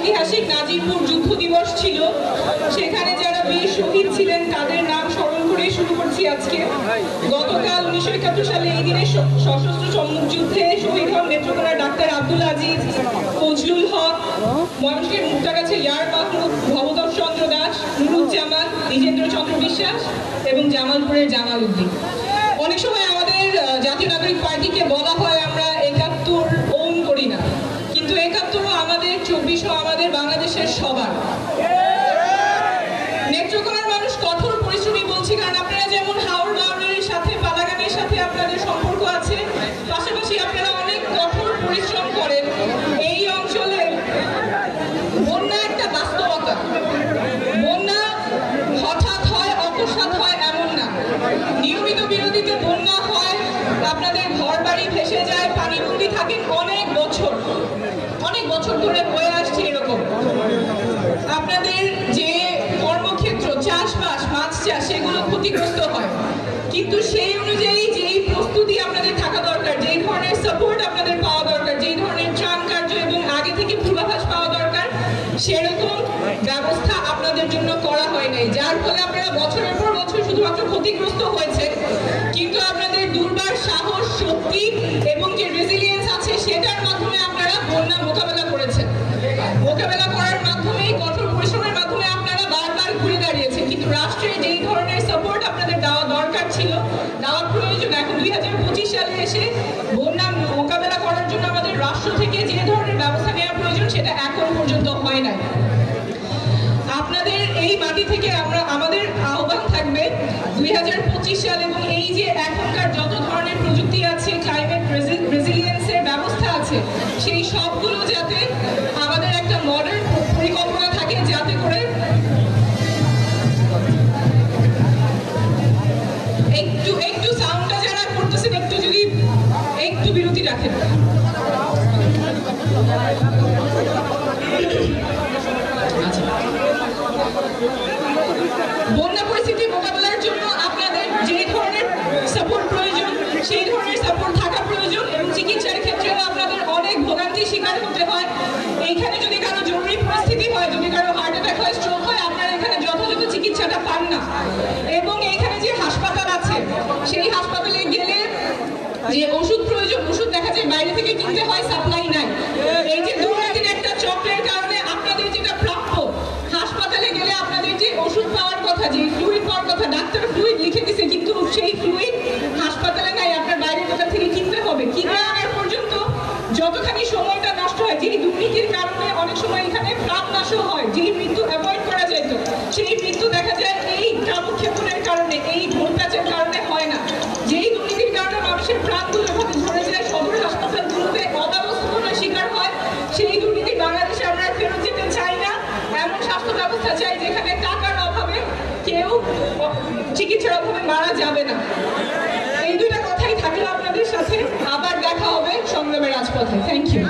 ঐতিহাসিক নাজিরপুর যুদ্ধ দিবস ছিল, সেখানে যারা বীর শহীদ ছিলেন তাদের নাম স্মরণ করে শুরু করছি আজকে। গতকাল 1971 সালে এই দিনে সশস্ত্র সম্মুখ যুদ্ধে শহীদ হন নেত্রকোনার ডাক্তার আব্দুল আজিজ, ফজলুল হক, ময়মনসিংহের মুক্তাগাছে ইয়ার মাহমুদ, ভবতোষ চন্দ্র দাস, নুরুজ্জামান, দ্বিজেন্দ্র চন্দ্র বিশ্বাস এবং জামালপুরের জামাল উদ্দিন। অনেক সময় আমাদের জাতীয় নাগরিক পার্টিকে বলা হয় আমরা ৭১ ওন করি না, কিন্তু ৭১ও আমাদের, ২৪ও আমাদের, বাংলাদেশের সবার। নেত্রকোনার মানুষ কঠোর পরিশ্রমী বলছি কারণ আপনারা যেমন হাওড় বাউরের সাথে, পালাগানের সাথে আপনাদের সম্পর্ক আছে, পাশাপাশি আপনারা অনেক কঠোর পরিশ্রম করেন। এই অঞ্চলে বন্যা একটা বাস্তবতা। বন্যা হঠাৎ হয়, অকস্মাৎ হয় এমন না, নিয়মিত বিরতিতে বন্যা হয়, আপনাদের ঘর বাড়ি ভেসে যায়, পানিবন্দী থাকেন অনেক বছর ধরে বয়ে আসছে এরকম। আপনাদের যে কর্মক্ষেত্র, চাষবাস, মাছ চাষ, সেগুলো ক্ষতিগ্রস্ত হয়, কিন্তু সেই অনুযায়ী যেই প্রস্তুতি আপনাদের থাকা দরকার, যেই ধরনের সাপোর্ট আপনাদের পাওয়া দরকার, যেই ধরনের ত্রাণ কার্য এবং আগে থেকে পূর্বাভাস পাওয়া দরকার, সেরকম ব্যবস্থা আপনাদের জন্য করা হয় নাই, যার ফলে আপনারা বছরের পর বছর শুধুমাত্র ক্ষতিগ্রস্ত হয়েছে। কিন্তু আপনাদের দুর্বার সাহস, শক্তি এবং যে রেজিলিয়েন্স আছে সেটার মাধ্যমে আপনারা বন্যা মোকাবেলা করেছেন। মোকাবেলা করার মাধ্যমে, কঠোর পরিশ্রমের মাধ্যমে আপনারা বারবার ঘুরে দাঁড়িয়েছেন। কিন্তু রাষ্ট্রের যেই ধরনের সাপোর্ট আপনাদের দেওয়া দরকার ছিল, দেওয়া প্রয়োজন, এখন 2025 সালে এসে বন্যা মোকাবেলা করার জন্য আমাদের রাষ্ট্র থেকে যে ধরনের ব্যবস্থা নেওয়া প্রয়োজন সেটা এখন পর্যন্ত হয় নাই। আপনাদের এই মাটি থেকে আমাদের আহ্বান থাকবে 2025 সাল এবং এই যে এখনকার যত ধরনের প্রযুক্তি আছে, ক্লাইমেট রেজিলিয়েন্সের ব্যবস্থা আছে, সেই সবগুলো যাতে আমাদের একটা মডার্ন পরিকল্পনা থাকে, যাতে করে একটু সাউন্ডটা যারা করতেছেন একটু বিরতি রাখেন। বন্যা পরিস্থিতি মোকাবেলার জন্য আপনাদের যে ধরনের সাপোর্ট প্রয়োজন সেই ধরনের সাপোর্ট থাকা প্রয়োজন এবং চিকিৎসার ক্ষেত্রেও আপনাদের অনেক ভোগান্তি শিকার হতে হয়। এইখানে যদি কারো জরুরি পরিস্থিতি হয়, যদি কারো হার্ট অ্যাটাক হয়, স্ট্রোক হয়, আপনারা এখানে যথাযথ চিকিৎসাটা পান না। এবং এইখানে যে হাসপাতাল আছে সেই হাসপাতালে গেলে যে ওষুধ প্রয়োজন, ওষুধ দেখা যায় বাইরে থেকে কিনতে হয়, সাপ্লাই নাই। এই যে দুর্নীতির একটা চক্রের কারণে আপনাদের যেটা প্রাপ্য, হাসপাতালে গেলে আপনাদের যে ওষুধ পাওয়ার কথা, যে ফ্লুইড পাওয়ার কথা, ডাক্তার ফ্লুইড লিখে দিছে, কিন্তু সেই ফ্লুইড হাসপাতালে নাই, আপনার বাইরের দোকান থেকে কিনতে হবে। কিনে আনার পর্যন্ত যতখানি সময়টা নষ্ট হয়, যেই দুর্নীতির কারণে অনেক সময় এখানে প্রাণ নাশও হয়, যেই মৃত্যু অ্যাভয়েড করা যেত, সেই মৃত্যু দেখা যায় এই গ্রামক্ষেত্রের কারণে, এই ঢোল প্যাচের কারণে হয় না। যেই দুর্নীতির কারণে মানুষের প্রাণগুলো এভাবে ঝরে যায়, সদর হাসপাতালগুলোতে অব্যবস্থাপনার শিকার হয়, সেই দুর্নীতি বাংলাদেশে আমরা ফেরত যেতে চাই না। এমন স্বাস্থ্য ব্যবস্থা চাই যেখানে টাকার অভাবে কেউ চিকিৎসার অভাবে মারা যাবে না। এই দুইটা কথাই থাকলে আপনাদের সাথে আবার দেখা হবে সংগ্রামের রাজপথে। Thank you.